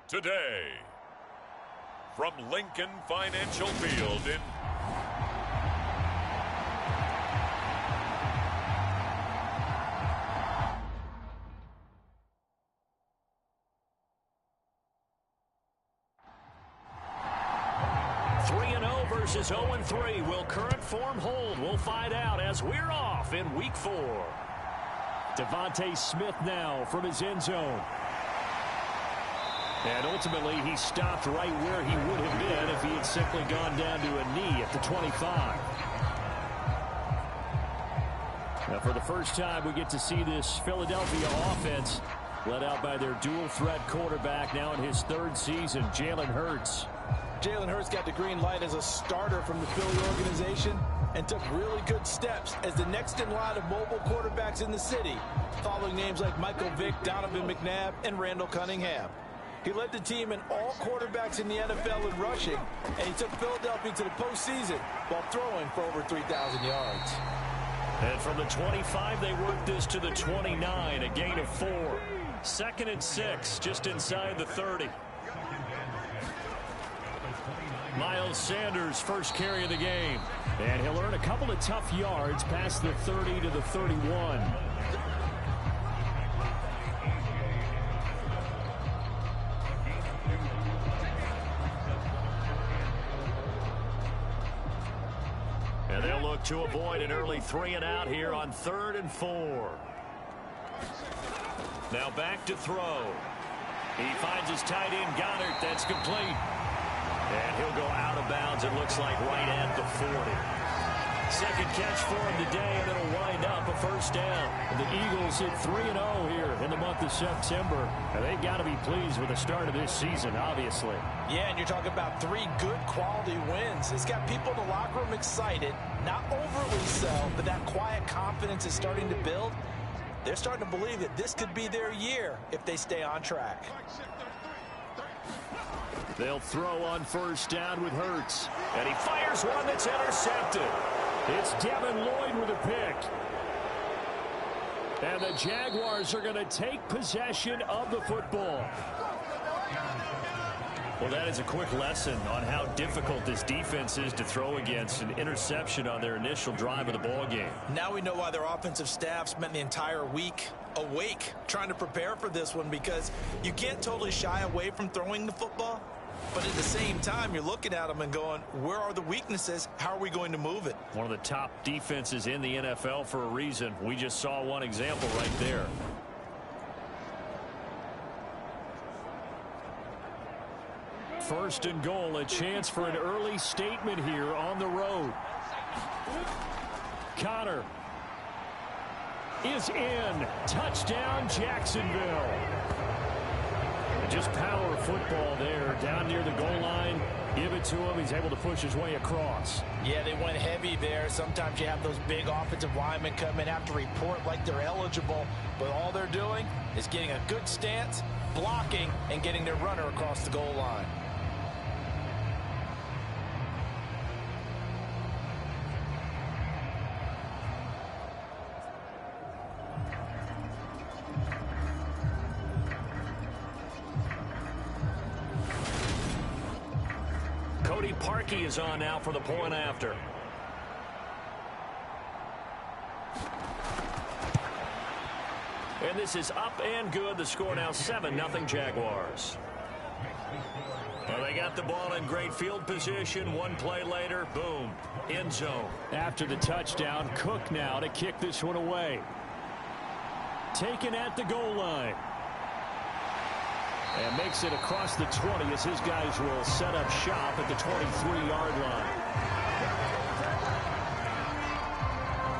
Today, from Lincoln Financial Field in versus 0-3. Will current form hold? We'll find out as we're off in Week 4. Devontae Smith now from his end zone. And ultimately, he stopped right where he would have been if he had simply gone down to a knee at the 25. Now, for the first time, we get to see this Philadelphia offense led out by their dual-threat quarterback now in his third season, Jalen Hurts. Jalen Hurts got the green light as a starter from the Philly organization and took really good steps as the next in line of mobile quarterbacks in the city, following names like Michael Vick, Donovan McNabb, and Randall Cunningham. He led the team in all quarterbacks in the NFL in rushing, and he took Philadelphia to the postseason while throwing for over 3,000 yards. And from the 25, they worked this to the 29, a gain of 4. 2nd and 6, just inside the 30. Miles Sanders, first carry of the game. And he'll earn a couple of tough yards past the 30 to the 31. And they'll look to avoid an early 3-and-out here on 3rd and 4. Now back to throw. He finds his tight end, Goddard. That's complete. And he'll go out of bounds, it looks like, right at the 40. Second catch for him today, and it'll wind up a first down. And the Eagles hit 3-0 here in the month of September. And they've got to be pleased with the start of this season, obviously. Yeah, and you're talking about 3 good quality wins. It's got people in the locker room excited, not overly so, but that quiet confidence is starting to build. They're starting to believe that this could be their year if they stay on track. They'll throw on first down with Hurts. And he fires one that's intercepted. It's Devin Lloyd with a pick. And the Jaguars are going to take possession of the football. Well, that is a quick lesson on how difficult this defense is to throw against. An interception on their initial drive of the ball game. Now we know why their offensive staff spent the entire week awake trying to prepare for this one, because you can't totally shy away from throwing the football. But at the same time, you're looking at them and going, where are the weaknesses? How are we going to move it? One of the top defenses in the NFL for a reason. We just saw one example right there. First and goal, a chance for an early statement here on the road. Connor is in. Touchdown, Jacksonville. Just power football there down near the goal line. Give it to him. He's able to push his way across. Yeah, they went heavy there. Sometimes you have those big offensive linemen come in, have to report like they're eligible. But all they're doing is getting a good stance, blocking, and getting their runner across the goal line. Parkey is on now for the point after. And this is up and good. The score now 7-0 Jaguars. Well, they got the ball in great field position. One play later, boom, end zone. After the touchdown, Cook now to kick this one away. Taken at the goal line. And makes it across the 20 as his guys will set up shop at the 23-yard line.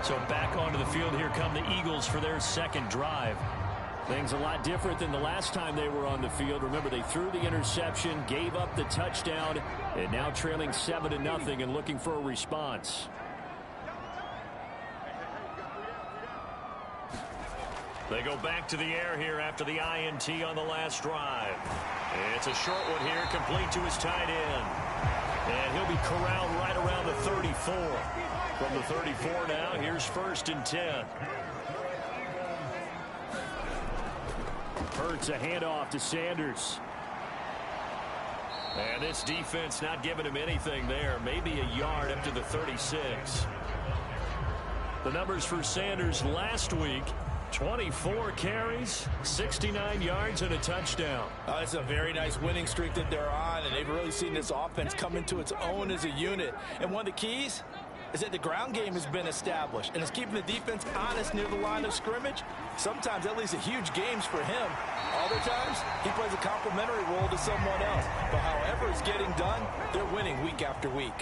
So back onto the field, here come the Eagles for their second drive. Things a lot different than the last time they were on the field. Remember, they threw the interception, gave up the touchdown, and now trailing 7-0 and looking for a response. They go back to the air here after the INT on the last drive. It's a short one here, complete to his tight end. And he'll be corralled right around the 34. From the 34 now, here's 1st and 10. Hurts a handoff to Sanders. And this defense not giving him anything there. Maybe a yard up to the 36. The numbers for Sanders last week: 24 carries, 69 yards, and a touchdown. It's a very nice winning streak that they're on, and they've really seen this offense come into its own as a unit. And one of the keys is that the ground game has been established, and it's keeping the defense honest near the line of scrimmage. Sometimes that leads to huge games for him. Other times, he plays a complementary role to someone else. But however it's getting done, they're winning week after week.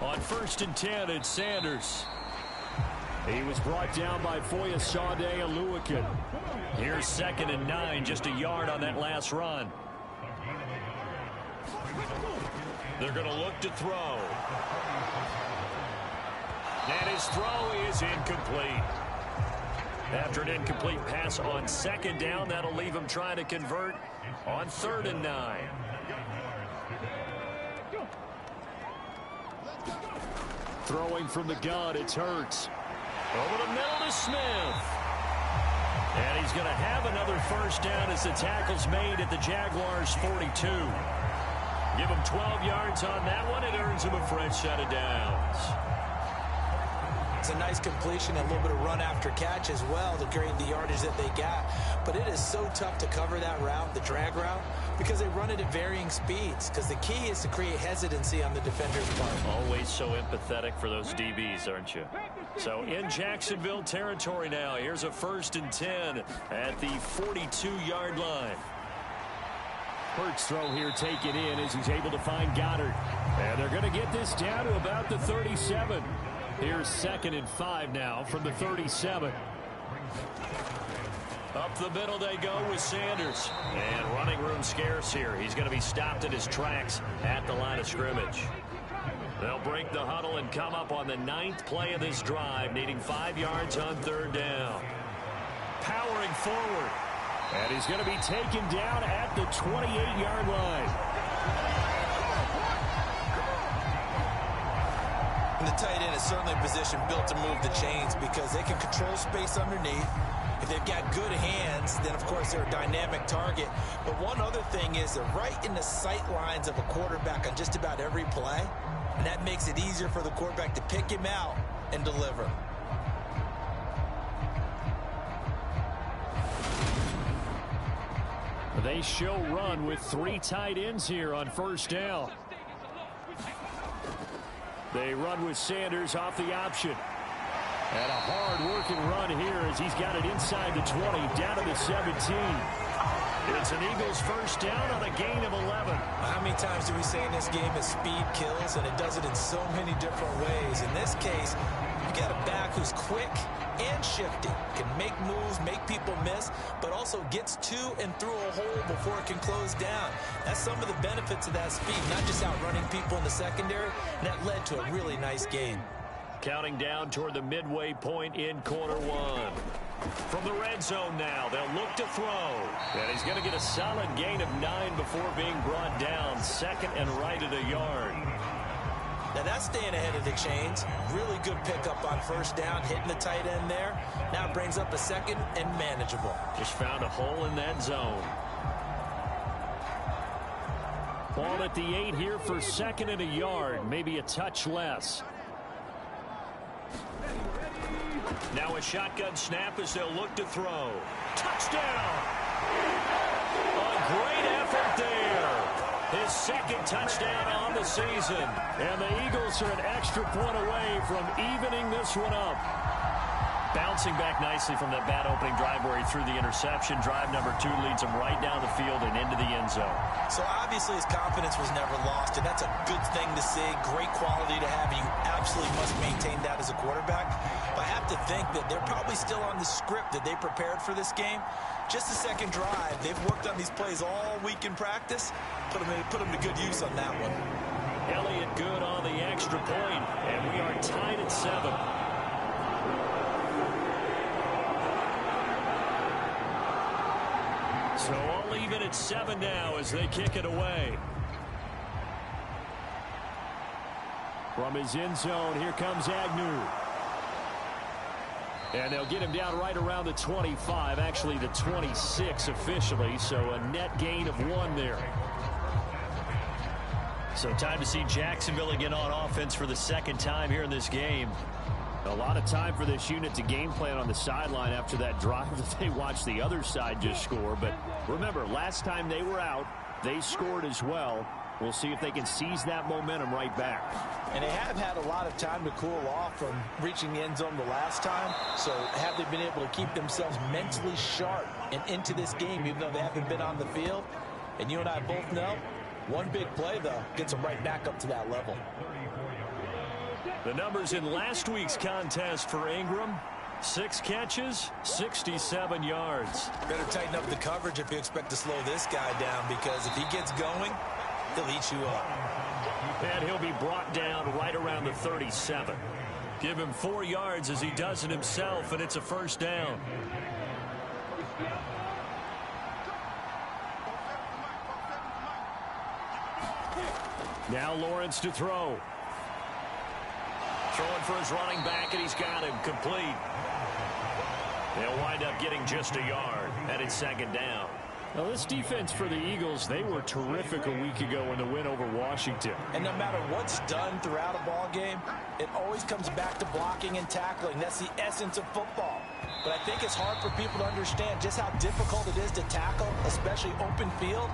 On 1st and 10, it's Sanders. He was brought down by Foyesade Aluakin. Here's 2nd and 9, just a yard on that last run. They're going to look to throw. And his throw is incomplete. After an incomplete pass on 2nd down, that'll leave him trying to convert on 3rd and 9. Throwing from the gun, it's Hurts. Over the middle to Smith. And he's going to have another 1st down as the tackle's made at the Jaguars' 42. Give him 12 yards on that one. It earns him a fresh set of downs. It's a nice completion, a little bit of run after catch as well to create the yardage that they got. But it is so tough to cover that route, the drag route, because they run it at varying speeds. Because the key is to create hesitancy on the defender's part. Always so empathetic for those DBs, aren't you? So in Jacksonville territory now. Here's a 1st and 10 at the 42-yard line. Hurts throw here taken in as he's able to find Goddard. And they're going to get this down to about the 37. Here's 2nd and 5 now from the 37. Up the middle they go with Sanders. And running room scarce here. He's going to be stopped in his tracks at the line of scrimmage. They'll break the huddle and come up on the 9th play of this drive, needing 5 yards on 3rd down. Powering forward. And he's going to be taken down at the 28-yard line. And the tight end is certainly a position built to move the chains because they can control space underneath. If they've got good hands, then, of course, they're a dynamic target. But one other thing is they're right in the sight lines of a quarterback on just about every play. And that makes it easier for the quarterback to pick him out and deliver. They show run with 3 tight ends here on 1st down. They run with Sanders off the option. And a hard-working run here as he's got it inside the 20, down to the 17. It's an Eagles 1st down on a gain of 11. How many times do we say in this game that speed kills, and it does it in so many different ways? In this case, you got a back who's quick and shifty, can make moves, make people miss, but also gets to and through a hole before it can close down. That's some of the benefits of that speed, not just outrunning people in the secondary, and that led to a really nice game. Counting down toward the midway point in quarter 1. From the red zone now, they'll look to throw. And he's going to get a solid gain of 9 before being brought down. 2nd and right at a yard. Now that's staying ahead of the chains. Really good pickup on 1st down, hitting the tight end there. Now it brings up a 2nd and manageable. Just found a hole in that zone. Ball at the 8 here for 2nd and a yard, maybe a touch less. Now a shotgun snap as they'll look to throw. Touchdown! A great effort there. His 2nd touchdown on the season. And the Eagles are an extra point away from evening this one up. Bouncing back nicely from that bad opening drive where he threw the interception. Drive number 2 leads him right down the field and into the end zone. So obviously his confidence was never lost, and that's a good thing to see. Great quality to have. You absolutely must maintain that as a quarterback. But I have to think that they're probably still on the script that they prepared for this game. Just the 2nd drive. They've worked on these plays all week in practice. Put them to good use on that one. Elliott good on the extra point, and we are tied at 7. So all even at 7 now as they kick it away. From his end zone, here comes Agnew. And they'll get him down right around the 25, actually the 26 officially, so a net gain of 1 there. So time to see Jacksonville again on offense for the second time here in this game. A lot of time for this unit to game plan on the sideline after that drive that they watched the other side just score. But remember, last time they were out, they scored as well. We'll see if they can seize that momentum right back. And they have had a lot of time to cool off from reaching the end zone the last time. So have they been able to keep themselves mentally sharp and into this game, even though they haven't been on the field? And you and I both know, one big play, though, gets them right back up to that level. The numbers in last week's contest for Ingram: 6 catches, 67 yards. Better tighten up the coverage if you expect to slow this guy down, because if he gets going, he'll eat you up. And he'll be brought down right around the 37. Give him 4 yards as he does it himself, and it's a first down. Now Lawrence to throw. Throwing for his running back, and he's got him complete. They'll wind up getting just a yard, and it's second down. Now, this defense for the Eagles, they were terrific a week ago in the win over Washington. And no matter what's done throughout a ball game, it always comes back to blocking and tackling. That's the essence of football. But I think it's hard for people to understand just how difficult it is to tackle, especially open field.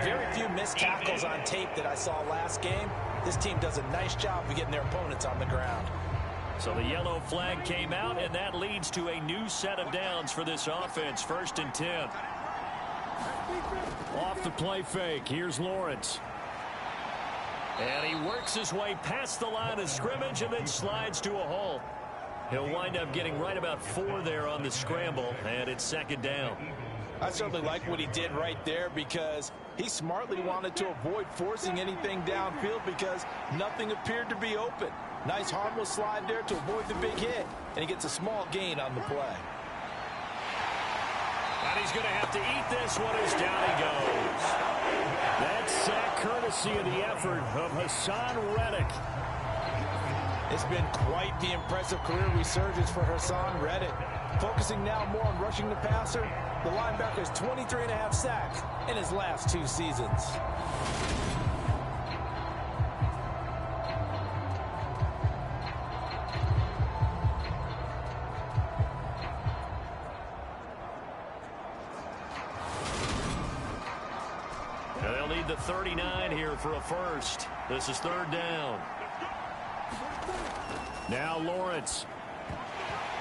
Very few missed tackles on tape that I saw last game. This team does a nice job of getting their opponents on the ground. So the yellow flag came out, and that leads to a new set of downs for this offense. 1st and 10. Off the play fake, here's Lawrence. And he works his way past the line of scrimmage and then slides to a halt. He'll wind up getting right about 4 there on the scramble, and it's second down. I certainly like what he did right there, because he smartly wanted to avoid forcing anything downfield because nothing appeared to be open. Nice harmless slide there to avoid the big hit, and he gets a small gain on the play. And he's going to have to eat this one as down he goes. That sack courtesy of the effort of Hassan Reddick. It's been quite the impressive career resurgence for Hassan Reddick. Focusing now more on rushing the passer, the linebacker's 23.5 sacks in his last 2 seasons. And they'll need the 39 here for a first. This is 3rd down. Now Lawrence.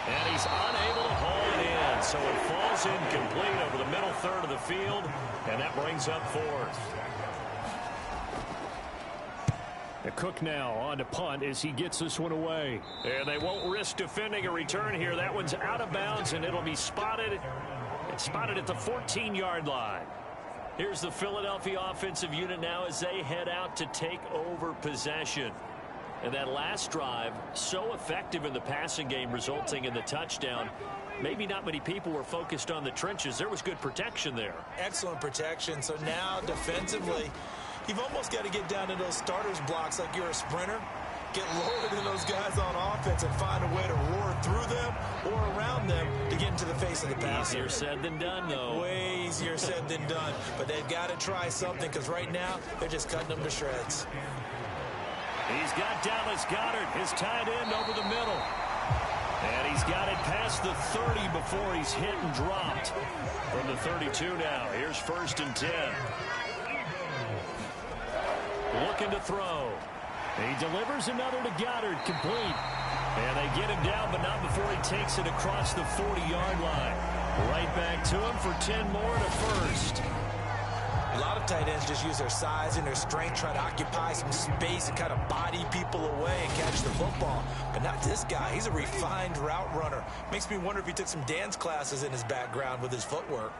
And he's unable to haul it in, so it falls incomplete over the middle third of the field, and that brings up 4th. The Cook now on to punt as he gets this one away. And they won't risk defending a return here. That one's out of bounds, and it'll be spotted. It's spotted at the 14-yard line. Here's the Philadelphia offensive unit now as they head out to take over possession. And that last drive, so effective in the passing game, resulting in the touchdown. Maybe not many people were focused on the trenches. There was good protection there. Excellent protection. So now defensively, you've almost got to get down to those starters blocks like you're a sprinter. Get lower than those guys on offense and find a way to roar through them or around them to get into the face of the passer. Easier said than done, though. Way easier said than done. But they've got to try something, because right now they're just cutting them to shreds. He's got Dallas Goedert, his tight end, over the middle. And he's got it past the 30 before he's hit and dropped. From the 32 now, here's 1st and 10. Looking to throw. He delivers another to Goedert, complete. And they get him down, but not before he takes it across the 40-yard line. Right back to him for 10 more to first. A lot of tight ends just use their size and their strength, try to occupy some space and kind of body people away and catch the football. But not this guy. He's a refined route runner. Makes me wonder if he took some dance classes in his background with his footwork.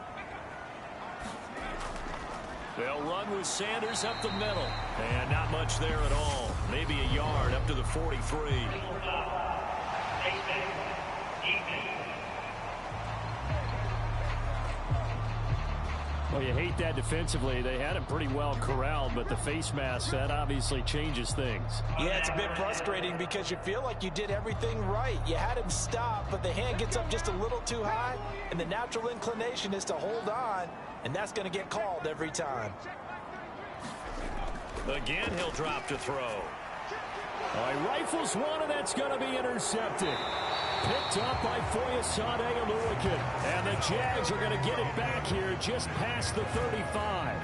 They'll run with Sanders up the middle. And not much there at all. Maybe a yard up to the 43. Well, you hate that defensively. They had him pretty well corralled, but the face mask, that obviously changes things. Yeah, it's a bit frustrating because you feel like you did everything right. You had him stop, but the hand gets up just a little too high, and the natural inclination is to hold on, and that's going to get called every time. Again, he'll drop to throw. He rifles one, and that's going to be intercepted. Picked up by Foyesade Aluakin. And the Jags are going to get it back here just past the 35.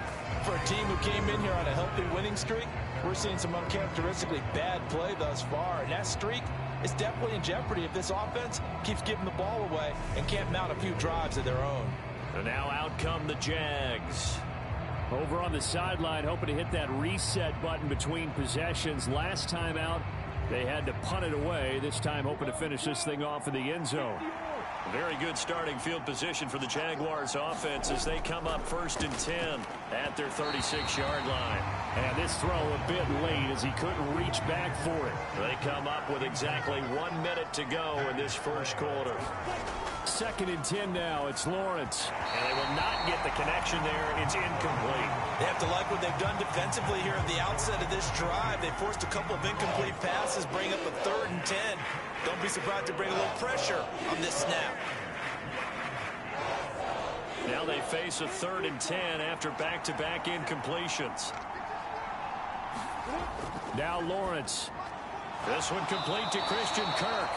For a team who came in here on a healthy winning streak, we're seeing some uncharacteristically bad play thus far. And that streak is definitely in jeopardy if this offense keeps giving the ball away and can't mount a few drives of their own. And now out come the Jags. Over on the sideline, hoping to hit that reset button between possessions. Last time out, they had to punt it away. This time hoping to finish this thing off in the end zone. Very good starting field position for the Jaguars offense as they come up 1st and 10 at their 36-yard line. And this throw a bit late as he couldn't reach back for it. They come up with exactly 1 minute to go in this first quarter. 2nd and 10 now. It's Lawrence. And they will not get the connection there. It's incomplete. They have to like what they've done defensively here at the outset of this drive. They forced a couple of incomplete passes, bring up a 3rd and 10. Don't be surprised to bring a little pressure on this snap. Now they face a 3rd and 10 after back-to-back incompletions. Now Lawrence. This one complete to Christian Kirk.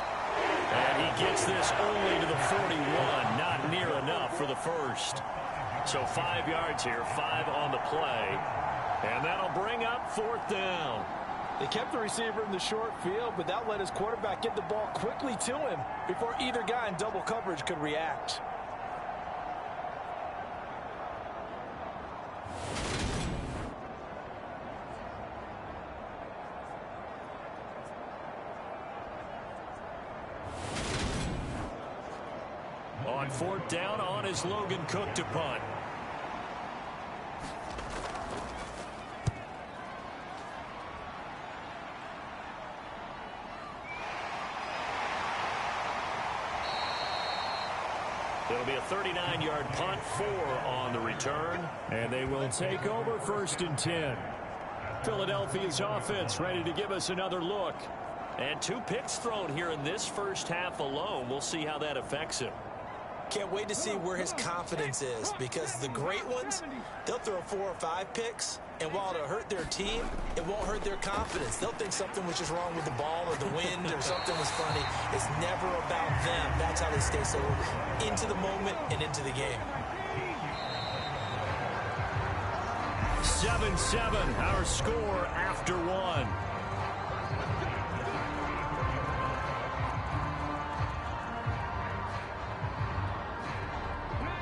And he gets this only to the 41. Not near enough for the first. So 5 yards here, 5 on the play. And that'll bring up 4th down. They kept the receiver in the short field, but that let his quarterback get the ball quickly to him before either guy in double coverage could react. On 4th down, on is Logan Cook to punt. It'll be a 39-yard punt, 4 on the return. And they will take over 1st and 10. Philadelphia's offense ready to give us another look. And 2 picks thrown here in this first half alone. We'll see how that affects him. Can't wait to see where his confidence is, because the great ones, they'll throw 4 or 5 picks, and while it'll hurt their team, it won't hurt their confidence. They'll think something was just wrong with the ball or the wind or something was funny. It's never about them. That's how they stay so into the moment and into the game. 7-7, our score after 1.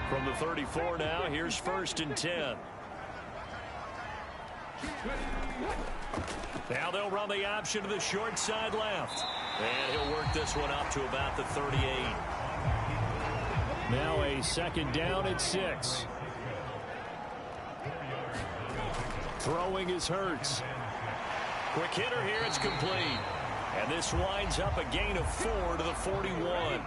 From the 34 now, here's 1st and 10. Now they'll run the option to the short side left. And he'll work this one up to about the 38. Now a 2nd down at 6. Throwing is Hurts. Quick hitter here, it's complete. And this winds up a gain of 4 to the 41.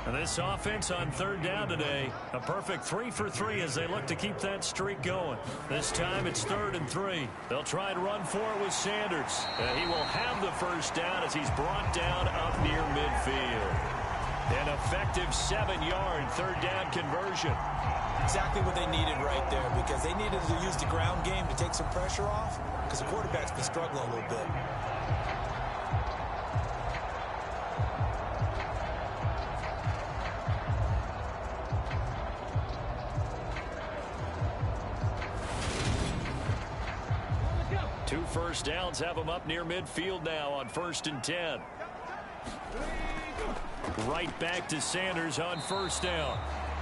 And this offense on 3rd down today, a perfect 3 for 3 as they look to keep that streak going. This time it's 3rd and 3. They'll try and run for it with Sanders. And he will have the 1st down as he's brought down up near midfield. An effective 7-yard 3rd down conversion. Exactly what they needed right there, because they needed to use the ground game to take some pressure off, because the quarterback's been struggling a little bit. Two first downs have them up near midfield now on 1st and 10. Right back to Sanders on 1st down.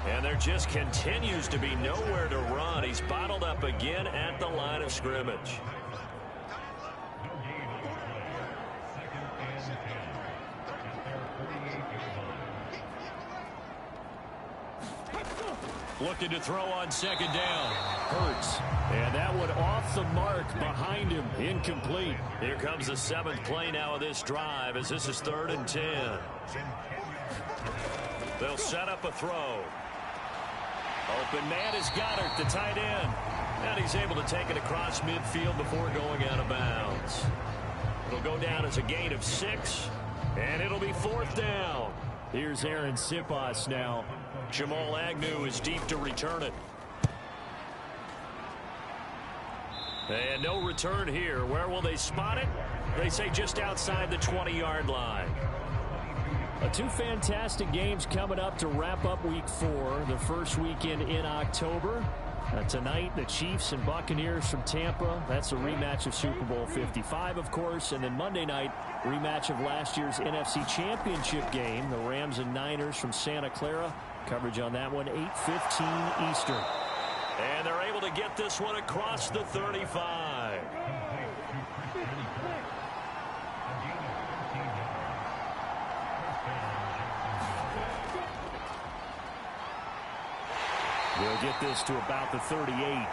And there just continues to be nowhere to run. He's bottled up again at the line of scrimmage. Looking to throw on 2nd down. Hurts. And that one off the mark behind him. Incomplete. Here comes the 7th play now of this drive as this is 3rd and 10. They'll set up a throw. Open man is Goddard, the tight end. And he's able to take it across midfield before going out of bounds. It'll go down as a gain of 6, and it'll be 4th down. Here's Aaron Sipas now. Jamal Agnew is deep to return it. And no return here. Where will they spot it? They say just outside the 20-yard line. Two fantastic games coming up to wrap up Week 4, the first weekend in October. Tonight, the Chiefs and Buccaneers from Tampa. That's a rematch of Super Bowl 55, of course. And then Monday night, rematch of last year's NFC Championship game, the Rams and Niners from Santa Clara. Coverage on that one, 8:15 Eastern. And they're able to get this one across the 35. They'll get this to about the 38.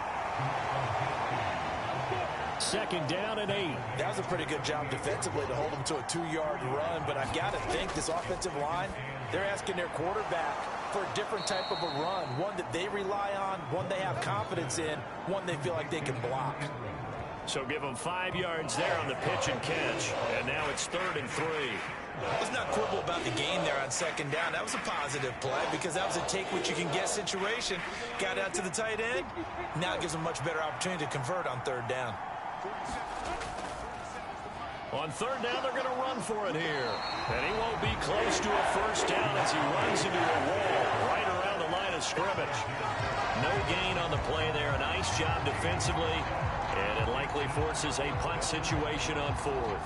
Second down and 8. That was a pretty good job defensively to hold them to a 2-yard run, but I've got to think this offensive line, they're asking their quarterback for a different type of a run, one that they rely on, one they have confidence in, one they feel like they can block. So give them 5 yards there on the pitch and catch, and now it's 3rd and 3. Let's not quibble about the gain there on second down. That was a positive play because that was a take-what-you-can-get situation. Got out to the tight end. Now it gives them a much better opportunity to convert on 3rd down. On 3rd down, they're going to run for it here. And he won't be close to a first down as he runs into a wall right around the line of scrimmage. No gain on the play there. A nice job defensively. And it likely forces a punt situation on 4th.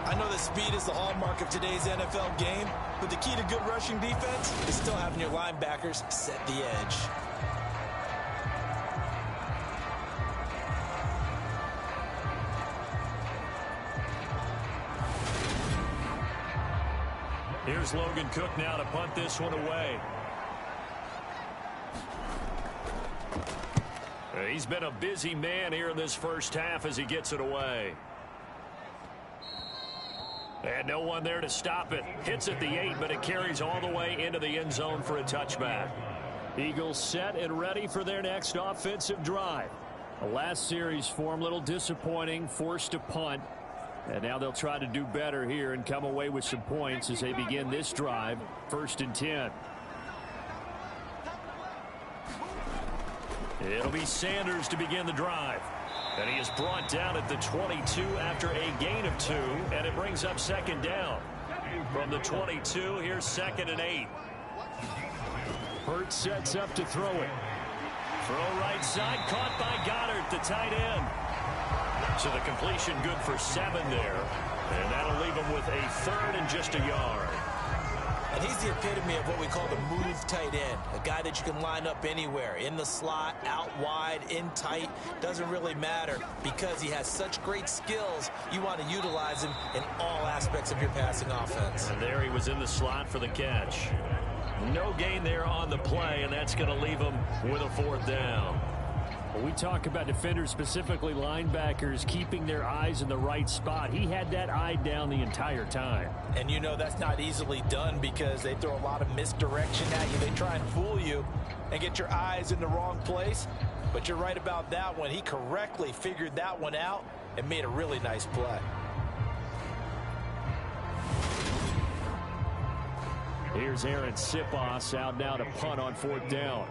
I know that speed is the hallmark of today's NFL game, but the key to good rushing defense is still having your linebackers set the edge. Here's Logan Cook now to punt this one away. He's been a busy man here in this first half as he gets it away. And no one there to stop it. Hits at the 8, but it carries all the way into the end zone for a touchback. Eagles set and ready for their next offensive drive. The last series form a little disappointing, forced to punt. And now they'll try to do better here and come away with some points as they begin this drive, 1st and 10. It'll be Sanders to begin the drive. And he is brought down at the 22 after a gain of 2, and it brings up 2nd down. From the 22, here's 2nd and 8. Hurts sets up to throw it. Throw right side, caught by Goddard, the tight end. So the completion good for 7 there. And that'll leave him with a 3rd and just a yard. And he's the epitome of what we call the move tight end. A guy that you can line up anywhere. In the slot, out wide, in tight. Doesn't really matter because he has such great skills. You want to utilize him in all aspects of your passing offense. And there he was in the slot for the catch. No gain there on the play, and that's going to leave him with a 4th down. When we talk about defenders, specifically linebackers, keeping their eyes in the right spot, he had that eye down the entire time. And you know that's not easily done because they throw a lot of misdirection at you. They try and fool you and get your eyes in the wrong place. But you're right about that one. He correctly figured that one out and made a really nice play. Here's Aaron Sipas out now to punt on 4th down.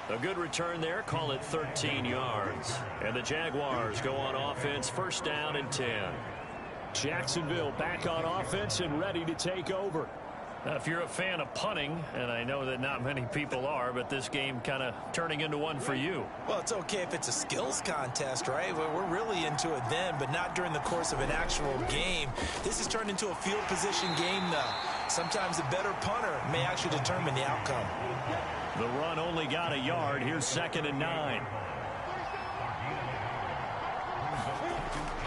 A good return there, call it 13 yards. And the Jaguars go on offense, 1st down and 10. Jacksonville back on offense and ready to take over. Now, if you're a fan of punting, and I know that not many people are, but this game kind of turning into one for you. Well, it's okay if it's a skills contest, right? We're really into it then, but not during the course of an actual game. This has turned into a field position game now. Sometimes the better punter may actually determine the outcome. The run only got a yard. Here's 2nd and 9.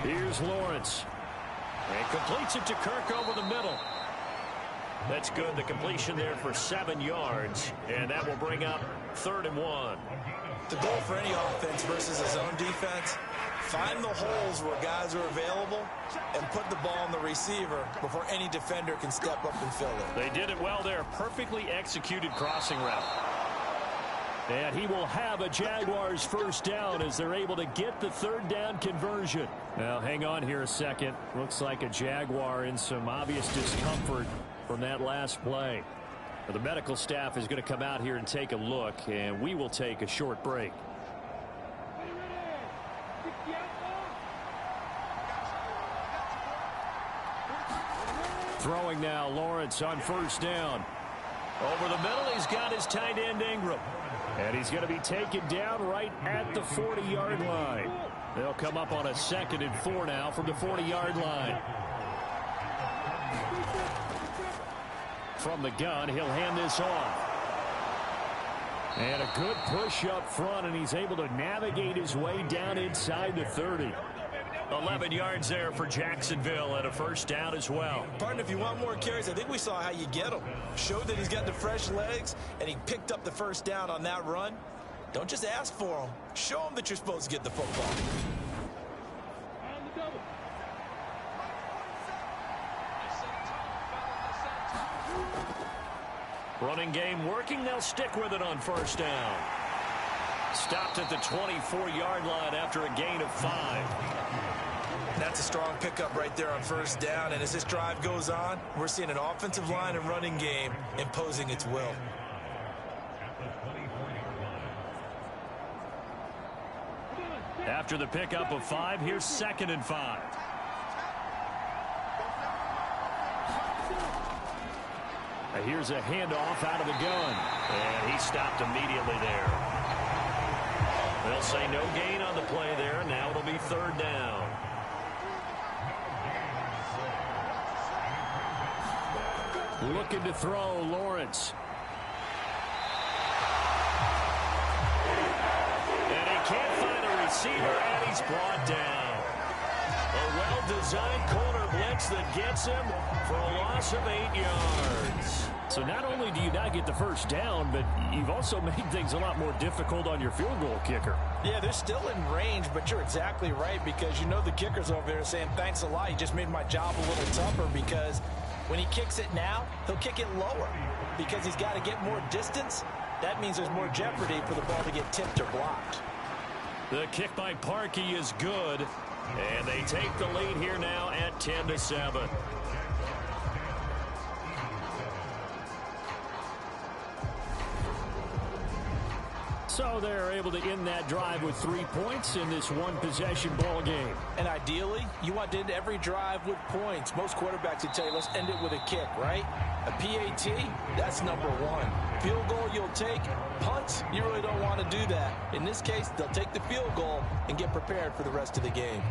Here's Lawrence. And completes it to Kirk over the middle. That's good. The completion there for 7 yards, and that will bring up 3rd and 1. The goal for any offense versus a zone defense, find the holes where guys are available and put the ball on the receiver before any defender can step up and fill it. They did it well there. Perfectly executed crossing route. And he will have a Jaguars first down as they're able to get the 3rd down conversion. Now, hang on here a second. Looks like a Jaguar in some obvious discomfort from that last play. The medical staff is going to come out here and take a look, and we will take a short break. Throwing now, Lawrence on first down. Over the middle, he's got his tight end Ingram. And he's going to be taken down right at the 40-yard line. They'll come up on a 2nd and 4 now from the 40-yard line. From the gun, he'll hand this off. And a good push up front, and he's able to navigate his way down inside the 30. 11 yards there for Jacksonville and a first down as well. Partner, if you want more carries, I think we saw how you get them. Showed that he's got the fresh legs, and he picked up the first down on that run. Don't just ask for them. Show them that you're supposed to get the football. Running game working. They'll stick with it on first down. Stopped at the 24-yard line after a gain of 5. That's a strong pickup right there on first down. And as this drive goes on, we're seeing an offensive line and running game imposing its will. After the pickup of 5, here's 2nd and 5. Here's a handoff out of the gun. And he stopped immediately there. They'll say no gain on the play there. Now it'll be 3rd down. Looking to throw, Lawrence. And he can't find a receiver, and he's brought down. A well-designed corner blitz that gets him for a loss of 8 yards. So not only do you not get the first down, but you've also made things a lot more difficult on your field goal kicker. Yeah, they're still in range, but you're exactly right, because you know the kicker's over there saying, thanks a lot, you just made my job a little tougher, because when he kicks it now, he'll kick it lower because he's got to get more distance. That means there's more jeopardy for the ball to get tipped or blocked. The kick by Parkey is good, and they take the lead here now at 10-7. So they're able to end that drive with 3 points in this one-possession ball game. And ideally, you want to end every drive with points. Most quarterbacks would tell you, let's end it with a kick, right? A PAT, that's #1. Field goal you'll take. Punts, you really don't want to do that. In this case, they'll take the field goal and get prepared for the rest of the game.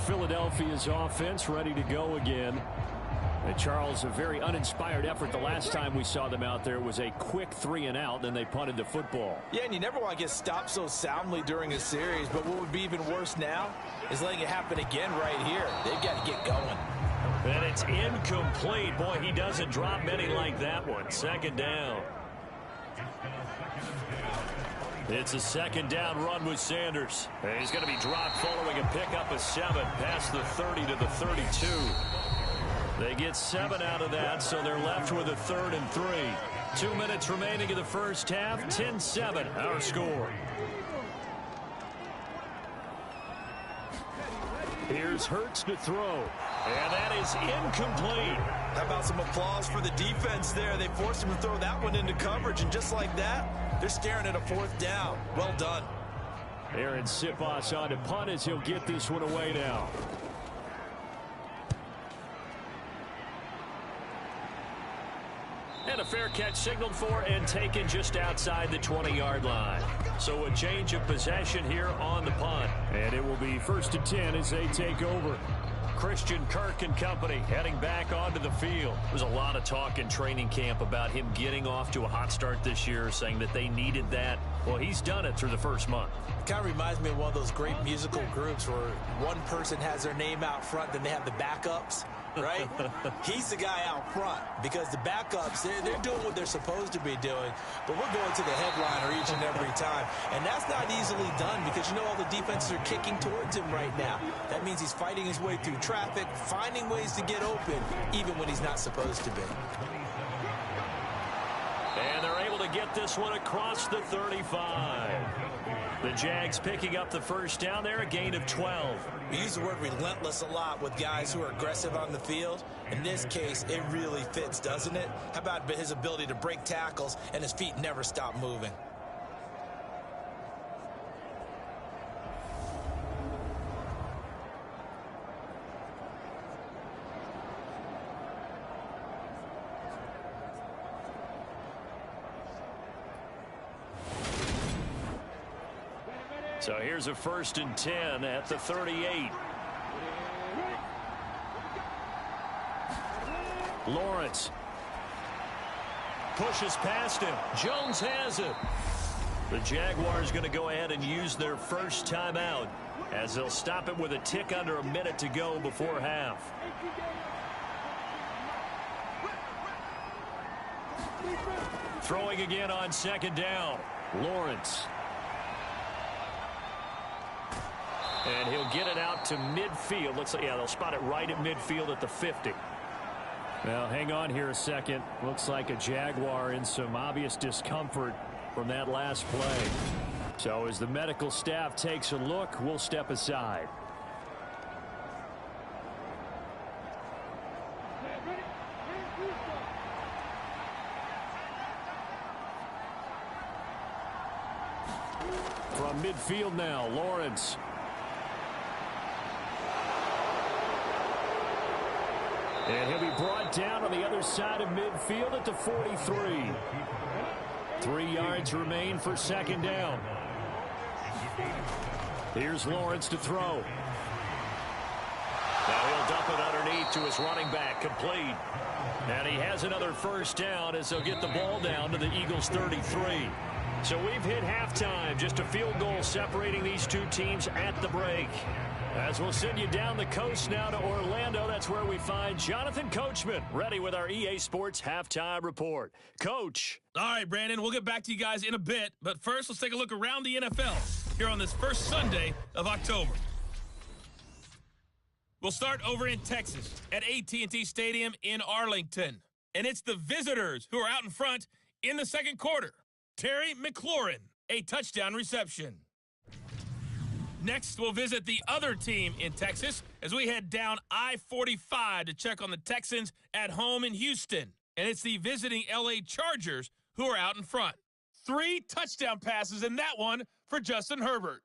Philadelphia's offense ready to go again. And Charles, a very uninspired effort the last time we saw them out there. It was a quick 3 and out, then they punted the football. Yeah, and you never want to get stopped so soundly during a series, but what would be even worse now is letting it happen again right here. They've got to get going. And it's incomplete. Boy, he doesn't drop many like that one. 2nd down. It's a 2nd down run with Sanders. And he's going to be dropped following a pickup of 7 past the 30 to the 32. They get 7 out of that, so they're left with a 3rd and 3. 2 minutes remaining in the first half. 10-7, our score. Here's Hurts to throw. And that is incomplete. How about some applause for the defense there? They forced him to throw that one into coverage, and just like that, they're staring at a 4th down. Well done. Aaron Siposs on to punt as he'll get this one away now. And a fair catch signaled for and taken just outside the 20-yard line. So a change of possession here on the punt. And it will be 1st and 10 as they take over. Christian Kirk and company heading back onto the field. There's a lot of talk in training camp about him getting off to a hot start this year, saying that they needed that. Well, he's done it through the first month. It kind of reminds me of one of those great musical groups where one person has their name out front, then they have the backups. right? He's the guy out front because the backups, they're doing what they're supposed to be doing, but we're going to the headliner each and every time. And that's not easily done because, you know, all the defenses are kicking towards him right now. That means he's fighting his way through traffic, finding ways to get open, even when he's not supposed to be. And they're able to get this one across the 35. The Jags picking up the first down there, a gain of 12. We use the word relentless a lot with guys who are aggressive on the field. In this case, it really fits, doesn't it? How about his ability to break tackles and his feet never stop moving? So here's a 1st and 10 at the 38. Lawrence pushes past him. Jones has it. The Jaguars going to go ahead and use their first timeout as they'll stop it with a tick under a minute to go before half. Throwing again on 2nd down. Lawrence. And he'll get it out to midfield. Looks like, yeah, they'll spot it right at midfield at the 50. Well, hang on here a second. Looks like a Jaguar in some obvious discomfort from that last play. So as the medical staff takes a look, we'll step aside. From midfield now, Lawrence. And he'll be brought down on the other side of midfield at the 43. 3 yards remain for 2nd down. Here's Lawrence to throw. Now he'll dump it underneath to his running back, complete. And he has another 1st down as they'll get the ball down to the Eagles' 33. So we've hit halftime, just a field goal separating these two teams at the break. As we'll send you down the coast now to Orlando, that's where we find Jonathan Coachman, ready with our EA Sports Halftime Report. Coach. All right, Brandon, we'll get back to you guys in a bit, but first let's take a look around the NFL here on this first Sunday of October. We'll start over in Texas at AT&T Stadium in Arlington, and it's the visitors who are out in front in the 2nd quarter. Terry McLaurin, a touchdown reception. Next, we'll visit the other team in Texas as we head down I-45 to check on the Texans at home in Houston. And it's the visiting L.A. Chargers who are out in front. 3 touchdown passes in that one for Justin Herbert.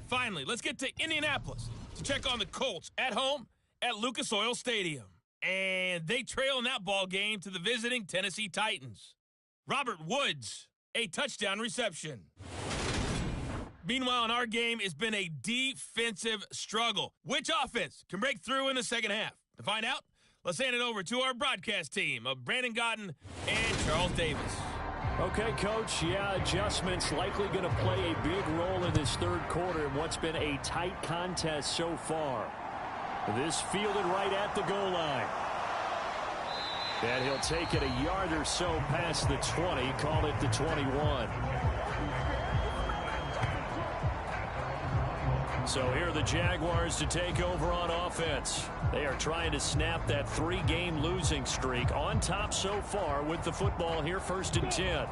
Finally, let's get to Indianapolis to check on the Colts at home at Lucas Oil Stadium. And they trail in that ball game to the visiting Tennessee Titans. Robert Woods, a touchdown reception. Meanwhile, in our game, it's been a defensive struggle. Which offense can break through in the second half? To find out, let's hand it over to our broadcast team of Brandon Gotten and Charles Davis. Okay, Coach, yeah, adjustments likely going to play a big role in this 3rd quarter in what's been a tight contest so far. This fielded right at the goal line. And he'll take it a yard or so past the 20, call it the 21. So here are the Jaguars to take over on offense. They are trying to snap that 3-game losing streak, on top so far with the football here, 1st and 10.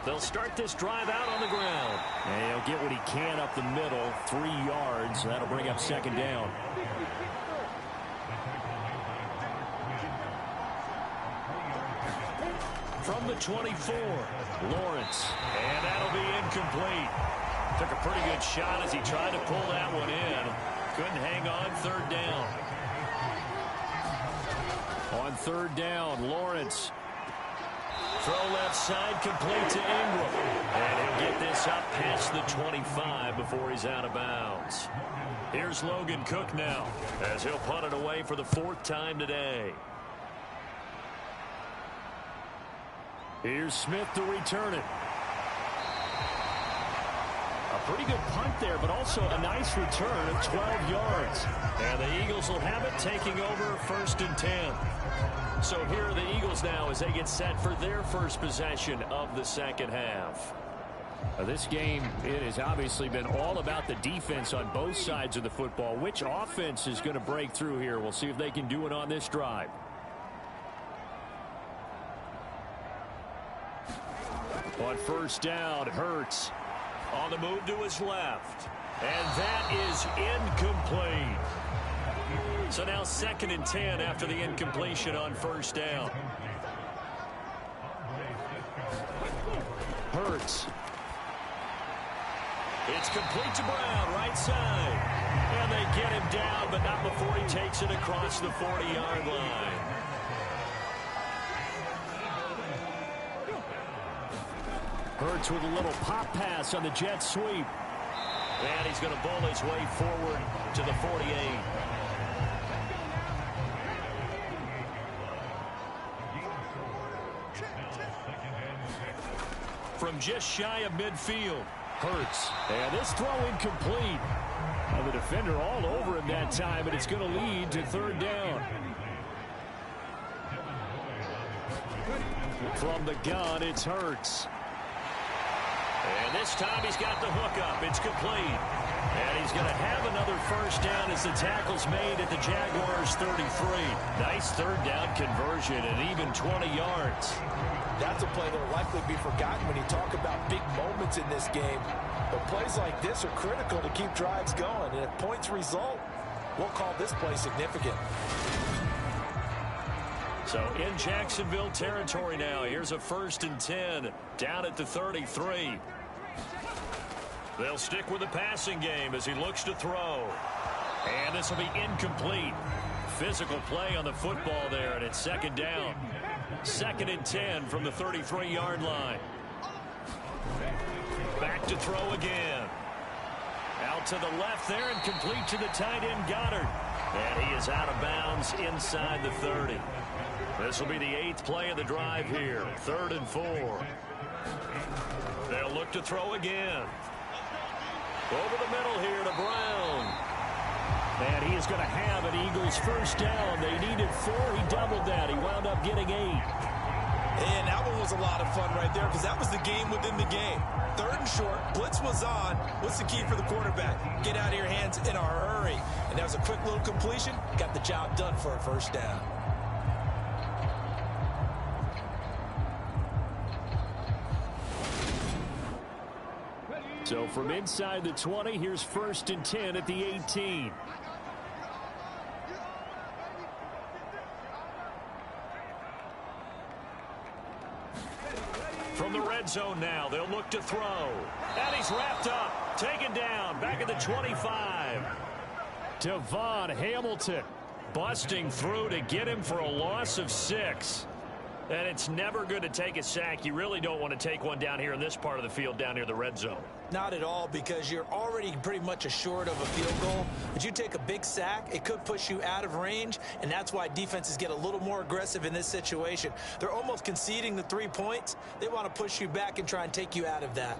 They'll start this drive out on the ground. And he'll get what he can up the middle, 3 yards. That'll bring up 2nd down. From the 24, Lawrence. And that'll be incomplete. Took a pretty good shot as he tried to pull that one in. Couldn't hang on, 3rd down. On 3rd down, Lawrence. Throw left side, complete to Ingram. And he'll get this up past the 25 before he's out of bounds. Here's Logan Cook now as he'll punt it away for the 4th time today. Here's Smith to return it. A Pretty good punt there, but also a nice return of 12 yards. And the Eagles will have it, taking over 1st and 10. So here are the Eagles now as they get set for their first possession of the second half. This game, it has obviously been all about the defense on both sides of the football. Which offense is going to break through here? We'll see if they can do it on this drive. On 1st down, Hurts on the move to his left. And that is incomplete. So now 2nd and 10 after the incompletion on 1st down. Hurts. It's complete to Brown, right side. And they get him down, but not before he takes it across the 40-yard line. Hurts with a little pop pass on the jet sweep. And he's going to bowl his way forward to the 48. From just shy of midfield. Hurts. And this throw incomplete. Now the defender all over him that time, but it's going to lead to 3rd down. From the gun, it's Hurts. And this time he's got the hook up. It's complete. And he's going to have another 1st down as the tackle's made at the Jaguars' 33. Nice 3rd down conversion and even 20 yards. That's a play that will likely be forgotten when you talk about big moments in this game. But plays like this are critical to keep drives going. And if points result, we'll call this play significant. So in Jacksonville territory now. Here's a 1st and 10 down at the 33. They'll stick with the passing game as he looks to throw. And this will be incomplete. Physical play on the football there, and it's 2nd down. 2nd and 10 from the 33-yard line. Back to throw again. Out to the left there and complete to the tight end Goddard. And he is out of bounds inside the 30. This will be the 8th play of the drive here. 3rd and 4. They'll look to throw again. Over the middle here to Brown. And he is going to have an Eagles 1st down. They needed 4. He doubled that. He wound up getting 8. And that one was a lot of fun right there because that was the game within the game. 3rd and short. Blitz was on. What's the key for the quarterback? Get out of your hands in a hurry. And that was a quick little completion. Got the job done for a 1st down. So from inside the 20, here's 1st and 10 at the 18. From the red zone now, they'll look to throw. And he's wrapped up, taken down, back at the 25. Devon Hamilton Busting through to get him for a loss of 6. And it's never good to take a sack. You really don't want to take one down here in this part of the field down near the red zone. Not at all, because you're already pretty much assured of a field goal. But you take a big sack, it could push you out of range, and that's why defenses get a little more aggressive in this situation. They're almost conceding the 3 points. They want to push you back and try and take you out of that.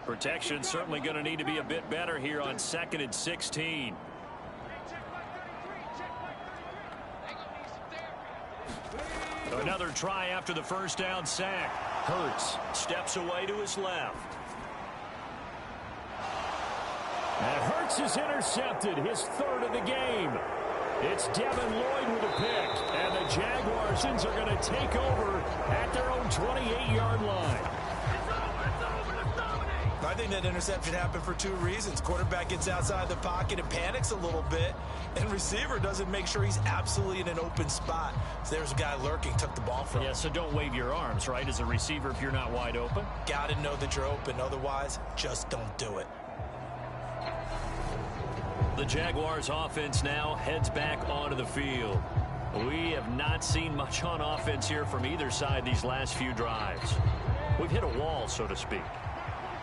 Protection certainly going to need to be a bit better here on 2nd and 16. Another try after the 1st down sack. Hurts steps away to his left. And Hurts is intercepted, his 3rd of the game. It's Devin Lloyd with a pick. And the Jaguars are going to take over at their own 28-yard line. I think that interception happened for 2 reasons. Quarterback gets outside the pocket and panics a little bit, and receiver doesn't make sure he's absolutely in an open spot. So there's a guy lurking, took the ball from him. Yeah, so don't wave your arms, right, as a receiver if you're not wide open. Got to know that you're open. Otherwise, just don't do it. The Jaguars offense now heads back onto the field. We have not seen much on offense here from either side these last few drives. We've hit a wall, so to speak.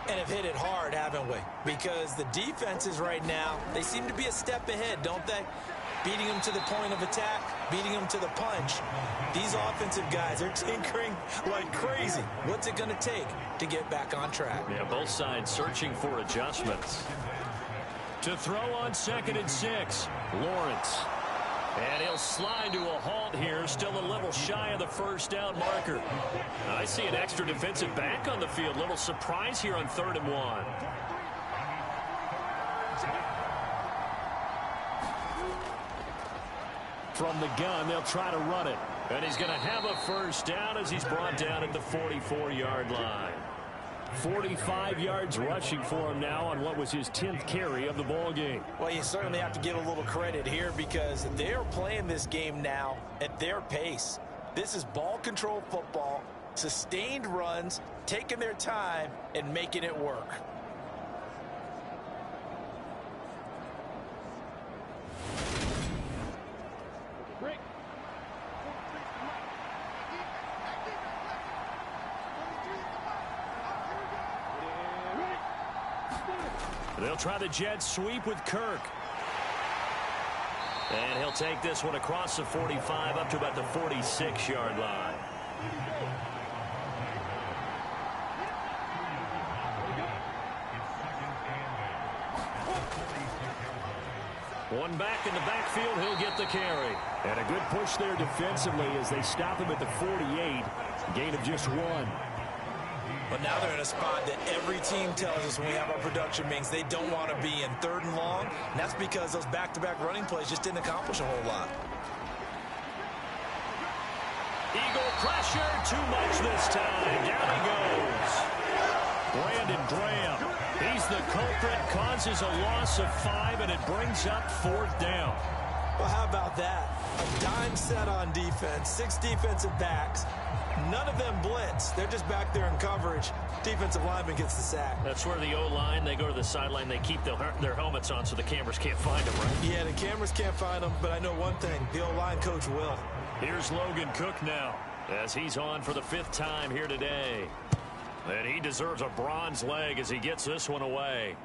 And have hit it hard, haven't we? Because the defenses right now, they seem to be a step ahead, don't they? beating them to the point of attack, beating them to the punch. These offensive guys are tinkering like crazy. What's it going to take to get back on track? Yeah, both sides searching for adjustments. To throw on 2nd and 6, Lawrence. And he'll slide to a halt here, still a little shy of the first down marker. I see an extra defensive back on the field. Little surprise here on 3rd and 1. From the gun, they'll try to run it. And he's going to have a first down as he's brought down at the 44-yard line. 45 yards rushing for him now on what was his 10th carry of the ball game. Well, you certainly have to give a little credit here because they're playing this game now at their pace. This is ball control football, sustained runs, taking their time and making it work. They'll try the jet sweep with Kirk. And he'll take this one across the 45 up to about the 46-yard line. One back in the backfield, he'll get the carry. And a good push there defensively as they stop him at the 48. Gain of just 1. But now they're in a spot that every team tells us when we have our production meetings they don't want to be in, 3rd and long. And that's because those back-to-back running plays just didn't accomplish a whole lot. Eagle pressure, too much this time. Down he goes. Brandon Graham. He's the culprit, causes a loss of 5, and it brings up 4th down. Well, how about that? A dime set on defense, 6 defensive backs. None of them blitz. They're just back there in coverage. Defensive lineman gets the sack. That's where the O-line, they go to the sideline, they keep their helmets on so the cameras can't find them, right? Yeah, the cameras can't find them, but I know one thing. The O-line coach will. Here's Logan Cook now as he's on for the 5th time here today. And he deserves a bronze leg as he gets this one away.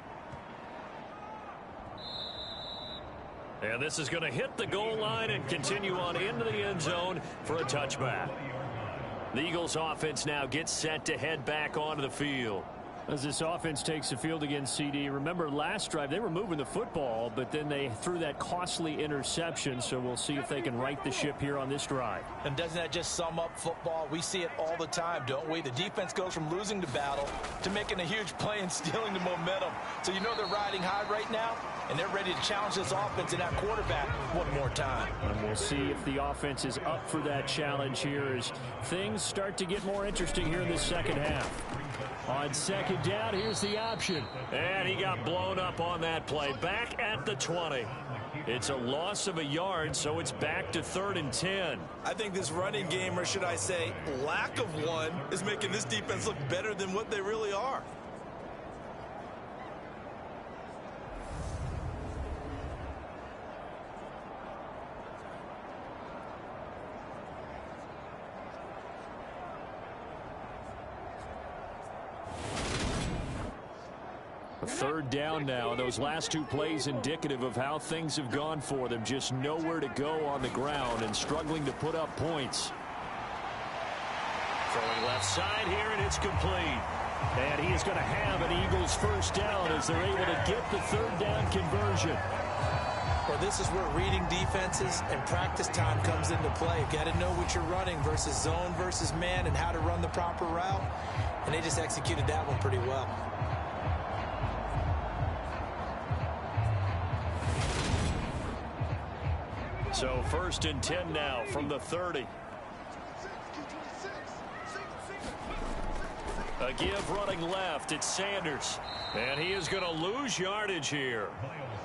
And this is going to hit the goal line and continue on into the end zone for a touchback. The Eagles offense now gets set to head back onto the field. As this offense takes the field against CD, remember last drive they were moving the football, but then they threw that costly interception, so we'll see if they can right the ship here on this drive. And doesn't that just sum up football? We see it all the time, don't we? The defense goes from losing the battle to making a huge play and stealing the momentum. So you know they're riding high right now, and they're ready to challenge this offense and that quarterback one more time. And we'll see if the offense is up for that challenge here as things start to get more interesting here in this second half. On 2nd down, here's the option. And he got blown up on that play. Back at the 20. It's a loss of a yard, so it's back to 3rd and 10. I think this running game, or should I say lack of one, is making this defense look better than what they really are. Third down now. Those last 2 plays indicative of how things have gone for them. Just nowhere to go on the ground and struggling to put up points. Throwing left side here, and it's complete. And he is going to have an Eagles first down as they're able to get the 3rd down conversion. Well, this is where reading defenses and practice time comes into play. Got to know what you're running versus zone versus man and how to run the proper route. And they just executed that one pretty well. So 1st and 10 now from the 30. A give running left. It's Sanders. And he is going to lose yardage here.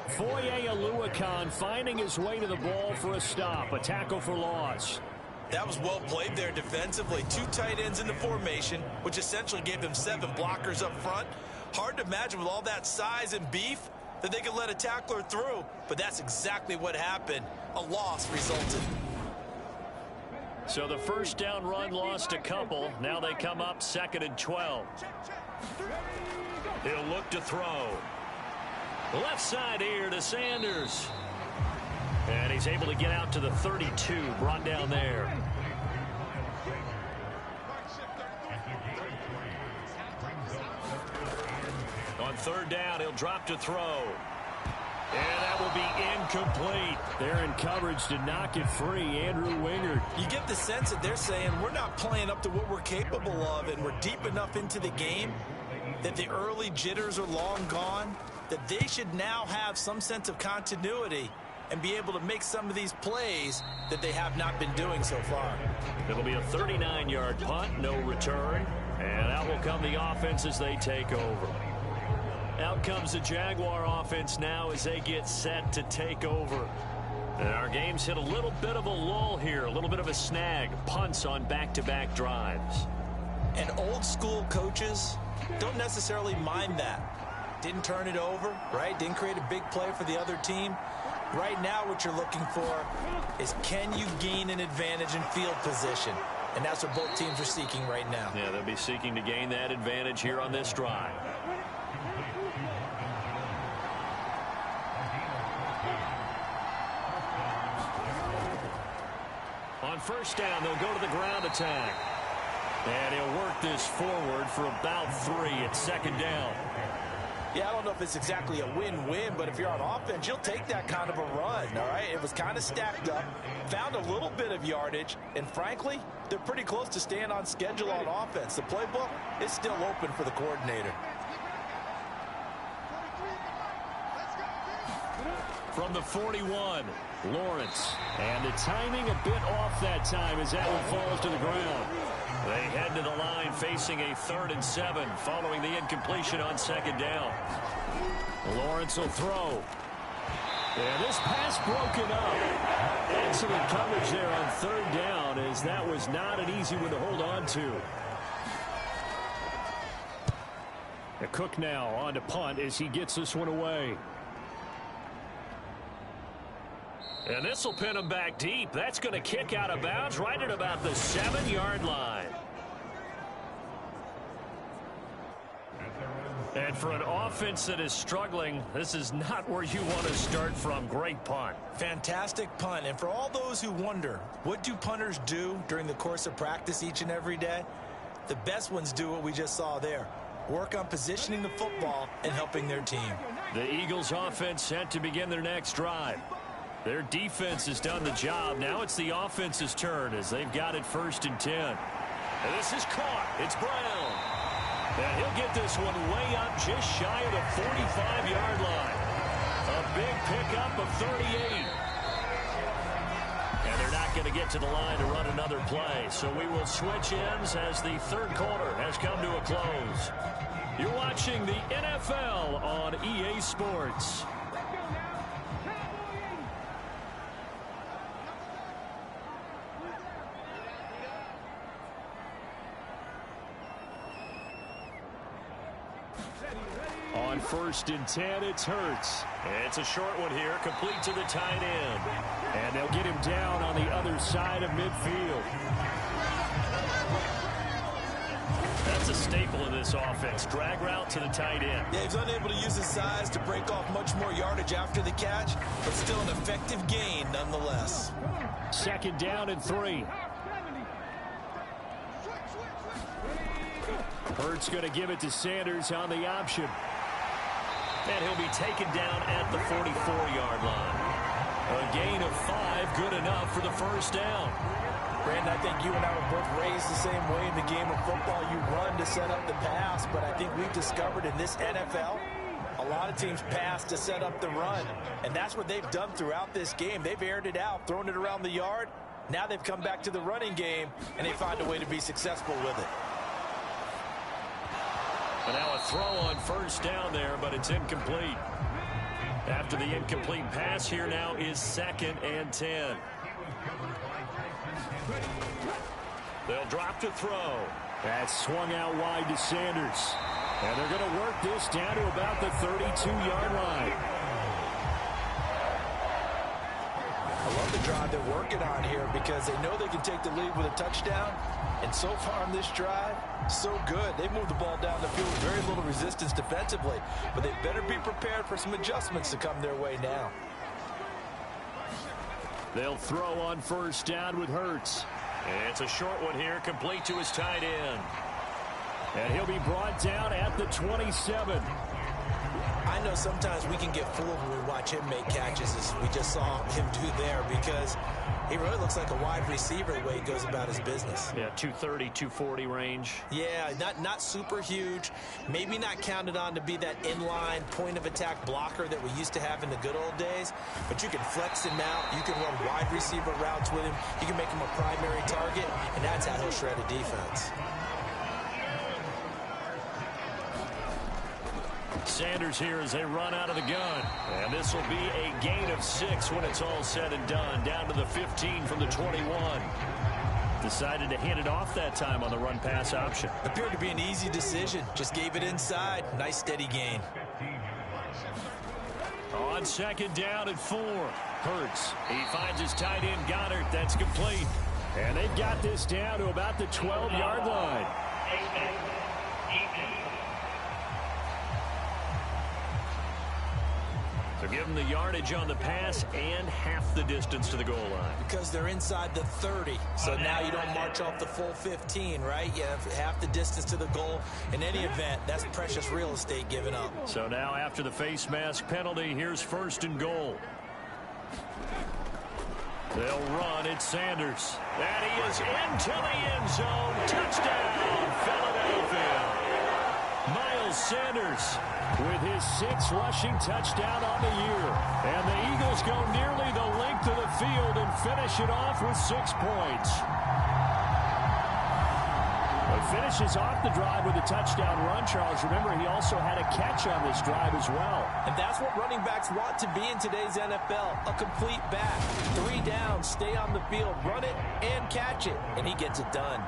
Foye Oluokun finding his way to the ball for a stop. A tackle for loss. That was well played there defensively. 2 tight ends in the formation, which essentially gave them 7 blockers up front. Hard to imagine with all that size and beef that they could let a tackler through, but that's exactly what happened. A loss resulted. So the first down run lost a couple. Now they come up 2nd and 12. He'll look to throw. Left side here to Sanders. And he's able to get out to the 32, brought down there. On third down, he'll drop to throw. And that will be incomplete. They're in coverage to knock it free. Andrew Wingard. You get the sense that they're saying we're not playing up to what we're capable of, and we're deep enough into the game that the early jitters are long gone, that they should now have some sense of continuity and be able to make some of these plays that they have not been doing so far. It'll be a 39-yard punt, no return. And out will come the offense as they take over. Out comes the Jaguar offense now as they get set to take over. And our game's hit a little bit of a lull here, a little bit of a snag. Punts on back-to-back drives. And old school coaches don't necessarily mind that. Didn't turn it over, right? Didn't create a big play for the other team. Right now what you're looking for is, can you gain an advantage in field position? And that's what both teams are seeking right now. Yeah, they'll be seeking to gain that advantage here on this drive. On first down, they'll go to the ground attack. And he'll work this forward for about 3 at second down. Yeah, I don't know if it's exactly a win-win, but if you're on offense, you'll take that kind of a run, all right? It was kind of stacked up, found a little bit of yardage, and frankly, they're pretty close to staying on schedule on offense. The playbook is still open for the coordinator. From the 41, Lawrence. And the timing a bit off that time as that one falls to the ground. They head to the line facing a 3rd and 7 following the incompletion on second down. Lawrence will throw. And this pass broken up. Excellent coverage there on third down, as that was not an easy one to hold on to. The Cook now on to punt as he gets this one away. And this will pin him back deep. That's going to kick out of bounds right at about the 7-yard line. And for an offense that is struggling, this is not where you want to start from. Great punt. Fantastic punt. And for all those who wonder, what do punters do during the course of practice each and every day? The best ones do what we just saw there. Work on positioning the football and helping their team. The Eagles offense set to begin their next drive. Their defense has done the job. Now it's the offense's turn as they've got it 1st and 10. And this is caught. It's Brown. And he'll get this one way up just shy of the 45-yard line. A big pickup of 38. And they're not going to get to the line to run another play. So we will switch ends as the 3rd quarter has come to a close. You're watching the NFL on EA Sports. On 1st and 10, it's Hurts. It's a short one here, complete to the tight end. And they'll get him down on the other side of midfield. That's a staple of this offense. Drag route to the tight end. Yeah, he's unable to use his size to break off much more yardage after the catch, but still an effective gain nonetheless. 2nd down and 3. Hurts going to give it to Sanders on the option. And he'll be taken down at the 44-yard line. A gain of 5, good enough for the 1st down. Brandon, I think you and I were both raised the same way in the game of football. You run to set up the pass, but I think we've discovered in this NFL, a lot of teams pass to set up the run. And that's what they've done throughout this game. They've aired it out, thrown it around the yard. Now they've come back to the running game, and they find a way to be successful with it. And now a throw on 1st down there, but it's incomplete. After the incomplete pass, here now is 2nd and 10. They'll drop to throw. That's swung out wide to Sanders. And they're going to work this down to about the 32-yard line. I love the drive they're working on here because they know they can take the lead with a touchdown. And so far on this drive, so good. They've moved the ball down the field with very little resistance defensively. But they better be prepared for some adjustments to come their way now. They'll throw on first down with Hurts. It's a short one here, complete to his tight end. And he'll be brought down at the 27. I know sometimes we can get fooled when we watch him make catches, as we just saw him do there, because he really looks like a wide receiver the way he goes about his business. Yeah, 230, 240 range. Yeah, not super huge. Maybe not counted on to be that inline point-of-attack blocker that we used to have in the good old days, but you can flex him out. You can run wide receiver routes with him. You can make him a primary target, and that's how he'll shred a defense. Sanders here as they run out of the gun. And this will be a gain of 6 when it's all said and done. Down to the 15 from the 21. Decided to hand it off that time on the run-pass option. Appeared to be an easy decision. Just gave it inside. Nice steady gain. On second down and 4. Hurts. He finds his tight end Goddard. That's complete. And they've got this down to about the 12-yard line. So give them the yardage on the pass and half the distance to the goal line. Because they're inside the 30. So now you don't march off the full 15, right? You have half the distance to the goal. In any event, that's precious real estate given up. So now after the face mask penalty, here's first and goal. They'll run. It's Sanders. And he is into the end zone. Touchdown, Philadelphia. Miles Sanders with his 6th rushing touchdown on the year. And the Eagles go nearly the length of the field and finish it off with 6 points. He finishes off the drive with a touchdown run, Charles. Remember, he also had a catch on this drive as well. And that's what running backs want to be in today's NFL, a complete back. 3 down, stay on the field, run it, and catch it. And he gets it done.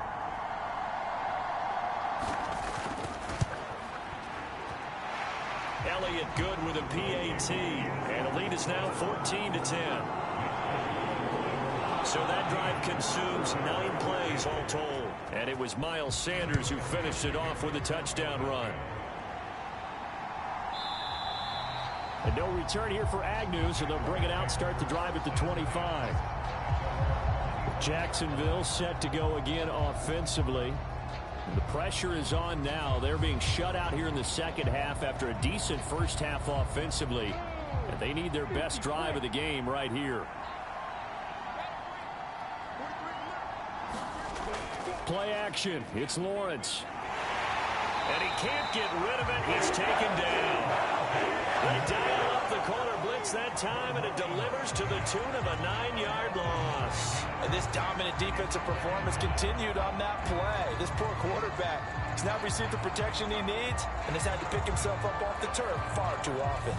Elliott good with a PAT. And the lead is now 14-10. So that drive consumes 9 plays all told. And it was Miles Sanders who finished it off with a touchdown run. And no return here for Agnew, so they'll bring it out, start the drive at the 25. Jacksonville set to go again offensively. The pressure is on now. They're being shut out here in the second half after a decent first half offensively. And they need their best drive of the game right here. Play action. It's Lawrence. And he can't get rid of it. He's taken down. They dial up the corner blitz that time, and it delivers to the tune of a 9-yard loss. And this dominant defensive performance continued on that play. This poor quarterback has not received the protection he needs and has had to pick himself up off the turf far too often.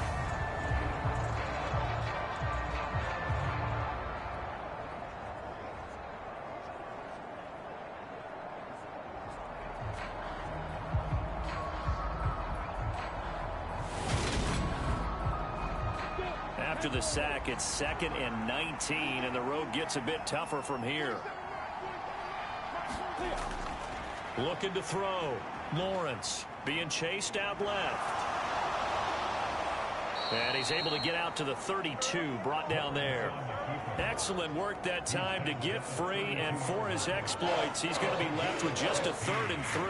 After the sack, it's 2nd and 19, and the road gets a bit tougher from here. Looking to throw. Lawrence being chased out left. And he's able to get out to the 32, brought down there. Excellent work that time to get free, and for his exploits, he's going to be left with just a 3rd and 3.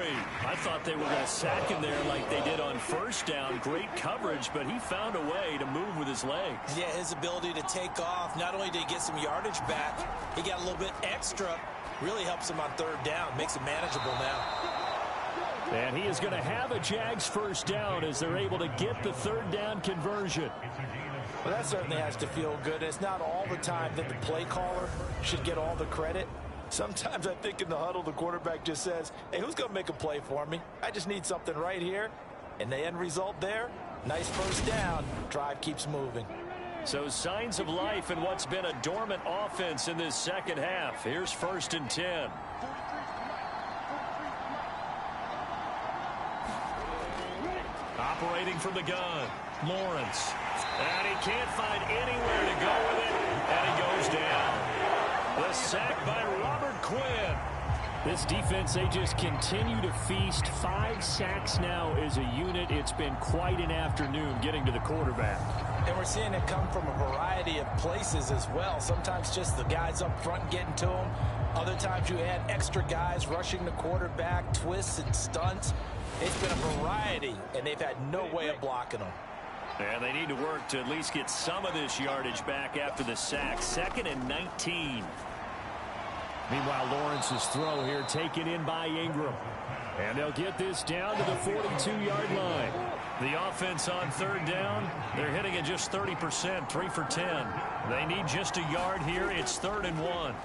I thought they were going to sack him there like they did on first down. Great coverage, but he found a way to move with his legs. Yeah, his ability to take off, not only did he get some yardage back, he got a little bit extra. Really helps him on 3rd down, makes it manageable now. And he is going to have a Jags first down as they're able to get the 3rd down conversion. Well, that certainly has to feel good. It's not all the time that the play caller should get all the credit. Sometimes I think in the huddle, the quarterback just says, hey, who's going to make a play for me? I just need something right here. And the end result there, nice first down. Drive keeps moving. So signs of life in what's been a dormant offense in this second half. Here's 1st and 10. Operating from the gun, Lawrence. And he can't find anywhere to go with it, and he goes down. The sack by Robert Quinn. This defense, they just continue to feast. 5 sacks now as a unit. It's been quite an afternoon getting to the quarterback. And we're seeing it come from a variety of places as well. Sometimes just the guys up front getting to them. Other times you add extra guys rushing the quarterback, twists and stunts. It's been a variety, and they've had no way of blocking them. And they need to work to at least get some of this yardage back after the sack. 2nd and 19. Meanwhile, Lawrence's throw here taken in by Ingram. And they'll get this down to the 42-yard line. The offense on 3rd down, they're hitting it just 30%, 3 for 10. They need just a yard here. It's 3rd and 1.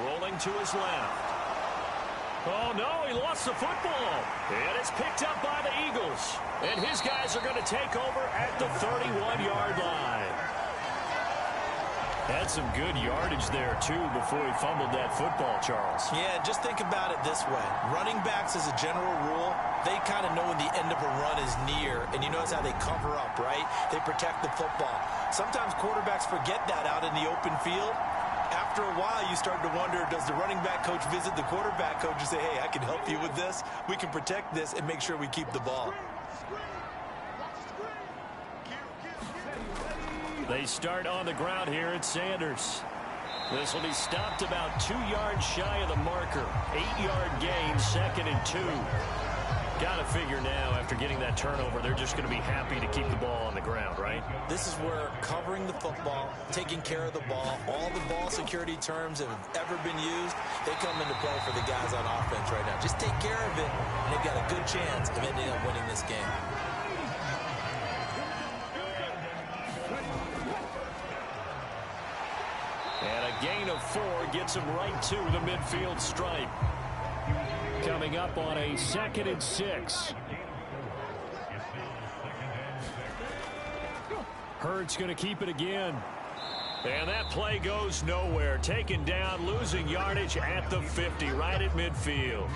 Rolling to his left. Oh, no, he lost the football. And it's picked up by the Eagles. And his guys are going to take over at the 31-yard line. Had some good yardage there, too, before he fumbled that football, Charles. Yeah, just think about it this way. Running backs, as a general rule, they kind of know when the end of a run is near, and you notice how they cover up, right? They protect the football. Sometimes quarterbacks forget that out in the open field. After a while, you start to wonder, does the running back coach visit the quarterback coach and say, hey, I can help you with this? We can protect this and make sure we keep the ball. They start on the ground here at Sanders. This will be stopped about 2 yards shy of the marker. 8-yard gain, 2nd and 2. Got to figure now, after getting that turnover, they're just going to be happy to keep the ball on the ground, right? This is where covering the football, taking care of the ball, all the ball security terms that have ever been used, they come into play for the guys on offense right now. Just take care of it, and they've got a good chance of ending up winning this game. And a gain of 4 gets him right to the midfield stripe. Coming up on a 2nd and 6. Hurts going to keep it again. And that play goes nowhere. Taken down, losing yardage at the 50, right at midfield.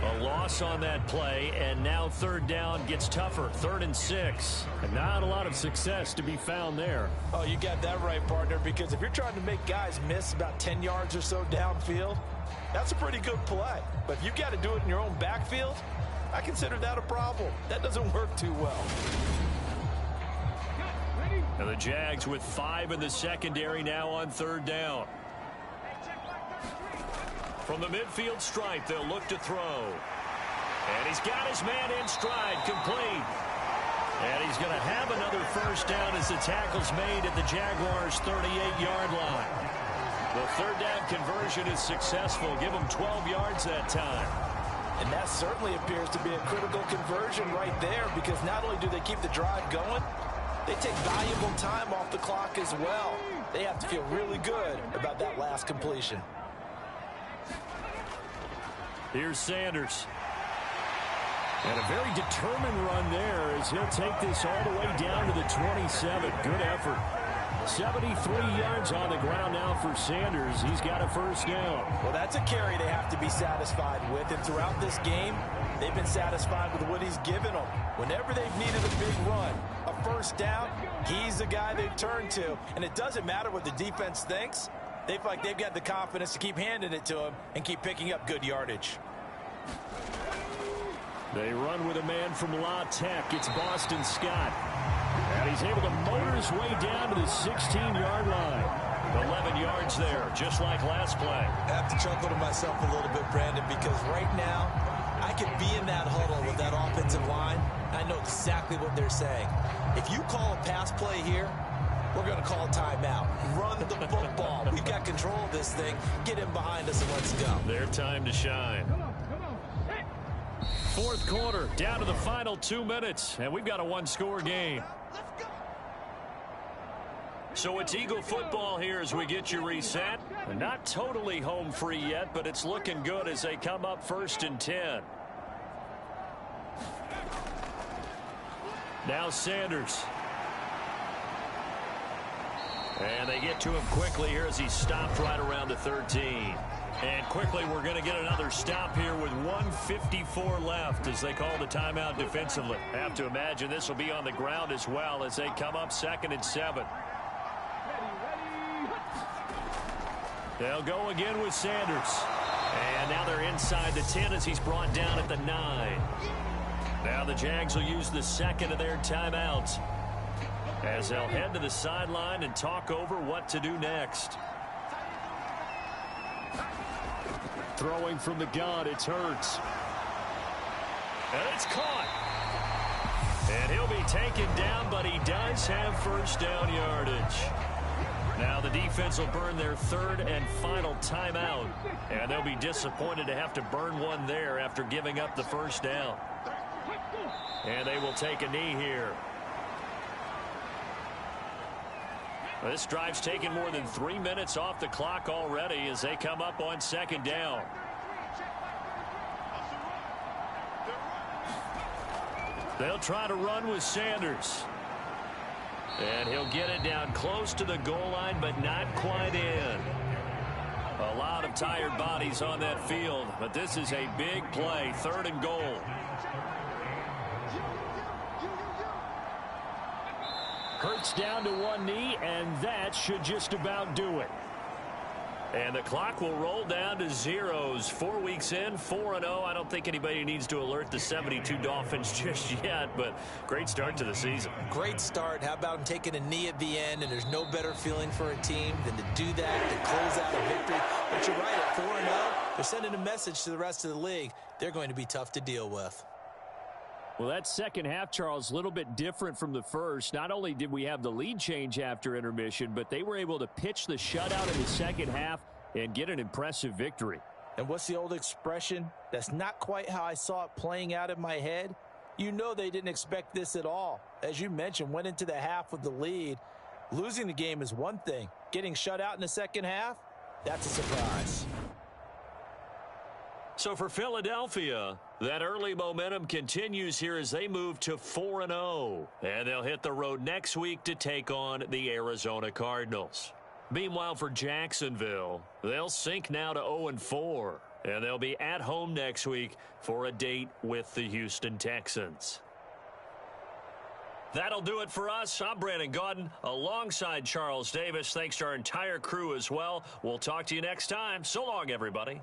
A loss on that play, and now 3rd down gets tougher. 3rd and 6. And not a lot of success to be found there. Oh, you got that right, partner, because if you're trying to make guys miss about 10 yards or so downfield, that's a pretty good play. But if you got to do it in your own backfield, I consider that a problem. That doesn't work too well. And the Jags with 5 in the secondary now on 3rd down. From the midfield stripe, they'll look to throw. And he's got his man in stride, complete. And he's going to have another 1st down as the tackle's made at the Jaguars' 38-yard line. The 3rd down conversion is successful. Give them 12 yards that time. And that certainly appears to be a critical conversion right there, because not only do they keep the drive going, they take valuable time off the clock as well. They have to feel really good about that last completion. Here's Sanders. And a very determined run there as he'll take this all the way down to the 27. Good effort. 73 yards on the ground now for Sanders. He's got a 1st down. Well, that's a carry they have to be satisfied with. And throughout this game, they've been satisfied with what he's given them. Whenever they've needed a big run, a 1st down, he's the guy they've turned to. And it doesn't matter what the defense thinks. They feel like they've got the confidence to keep handing it to him and keep picking up good yardage. They run with a man from La Tech. It's Boston Scott. And he's able to motor his way down to the 16-yard line. 11 yards there, just like last play. I have to chuckle to myself a little bit, Brandon, because right now I could be in that huddle with that offensive line. I know exactly what they're saying. If you call a pass play here, we're going to call a timeout. Run the football. We've got control of this thing. Get in behind us and let's go. Their time to shine. 4th quarter, down to the final 2 minutes, and we've got a 1-score game. So it's Eagle football here as we get you reset. Not totally home free yet, but it's looking good as they come up 1st and 10. Now Sanders. And they get to him quickly here as he stopped right around the 13. And quickly, we're going to get another stop here with 1:54 left as they call the timeout defensively. Have to imagine this will be on the ground as well as they come up 2nd and 7. They'll go again with Sanders. And now they're inside the 10 as he's brought down at the 9. Now the Jags will use the 2nd of their timeouts. as they'll head to the sideline and talk over what to do next. Throwing from the gun, it's Hurts. And it's caught. And he'll be taken down, but he does have first down yardage. Now the defense will burn their third and final timeout, and they'll be disappointed to have to burn one there after giving up the first down. And they will take a knee here. This drive's taken more than 3 minutes off the clock already as they come up on second down. They'll try to run with Sanders. And he'll get it down close to the goal line, but not quite in. A lot of tired bodies on that field, but this is a big play, 3rd and goal. Hurts down to one knee, and that should just about do it. And the clock will roll down to zeros. 4 weeks in, 4-0. I don't think anybody needs to alert the 72 Dolphins just yet, but great start to the season. Great start. How about him taking a knee at the end? And there's no better feeling for a team than to do that, to close out a victory. But you're right, at 4-0, they're sending a message to the rest of the league. They're going to be tough to deal with. Well, that second half, Charles, a little bit different from the first. Not only did we have the lead change after intermission, but they were able to pitch the shutout in the second half and get an impressive victory. And what's the old expression? That's not quite how I saw it playing out in my head. You know they didn't expect this at all. As you mentioned, went into the half with the lead. Losing the game is one thing. Getting shut out in the second half, that's a surprise. So for Philadelphia, that early momentum continues here as they move to 4-0. And they'll hit the road next week to take on the Arizona Cardinals. Meanwhile, for Jacksonville, they'll sink now to 0-4. And they'll be at home next week for a date with the Houston Texans. That'll do it for us. I'm Brandon Gaudin alongside Charles Davis. Thanks to our entire crew as well. We'll talk to you next time. So long, everybody.